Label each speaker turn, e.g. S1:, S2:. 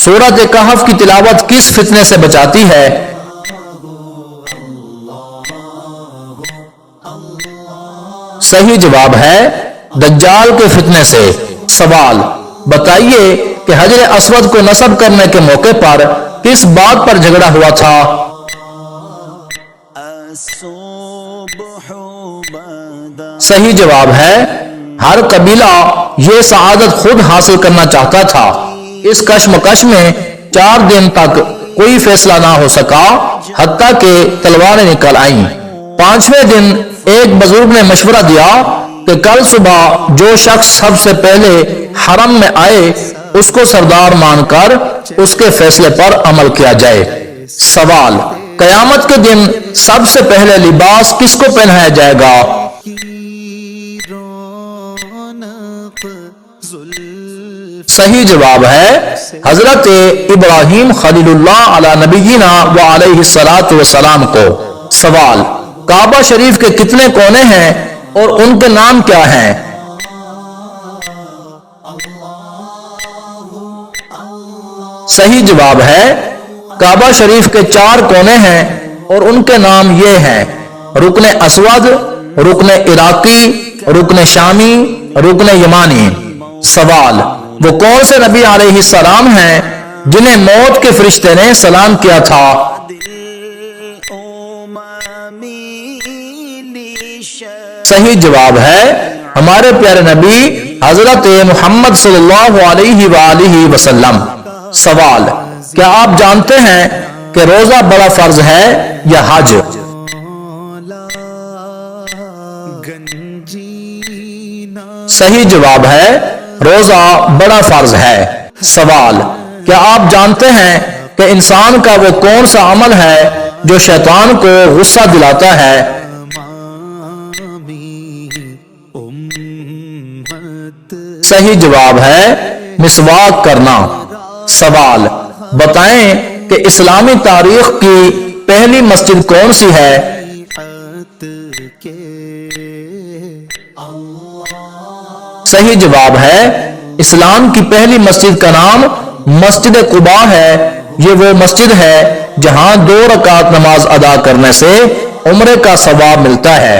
S1: سورۃ کہف کی تلاوت کس فتنے سے بچاتی ہے؟ صحیح جواب ہے دجال کے فتنے سے۔ سوال، بتائیے کہ حجر اسود کو نصب کرنے کے موقع پر کس بات پر جھگڑا ہوا تھا؟ صحیح جواب ہے ہر قبیلہ یہ سعادت خود حاصل کرنا چاہتا تھا۔ اس کشمکش میں 4 دن تک کوئی فیصلہ نہ ہو سکا، حتیٰ کہ تلواریں نکل آئیں۔ 5ویں دن ایک بزرگ نے مشورہ دیا کہ کل صبح جو شخص سب سے پہلے حرم میں آئے اس کو سردار مان کر اس کے فیصلے پر عمل کیا جائے۔ سوال، قیامت کے دن سب سے پہلے لباس کس کو پہنایا جائے گا؟ صحیح جواب ہے حضرت ابراہیم خلیل اللہ علی نبینا و علیہ الصلاۃ والسلام کو۔ سوال، کعبہ شریف کے کتنے کونے ہیں اور ان کے نام کیا ہیں؟ صحیح جواب ہے کعبہ شریف کے 4 کونے ہیں اور ان کے نام یہ ہیں: رکن اسود، رکن عراقی، رکن شامی، رکن یمانی۔ سوال، وہ کون سے نبی علیہ السلام ہیں جنہیں موت کے فرشتے نے سلام کیا تھا؟ صحیح جواب ہے ہمارے پیارے نبی حضرت محمد صلی اللہ علیہ وآلہ وسلم۔ سوال، کیا آپ جانتے ہیں کہ روزہ بڑا فرض ہے یا حج؟ صحیح جواب ہے روزہ بڑا فرض ہے۔ سوال، کیا آپ جانتے ہیں کہ انسان کا وہ کون سا عمل ہے جو شیطان کو غصہ دلاتا ہے؟ صحیح جواب ہے مسواک کرنا۔ سوال، بتائیں کہ اسلامی تاریخ کی پہلی مسجد کون سی ہے؟ صحیح جواب ہے اسلام کی پہلی مسجد کا نام مسجد قباء ہے۔ یہ وہ مسجد ہے جہاں 2 رکعت نماز ادا کرنے سے عمرے کا ثواب ملتا ہے۔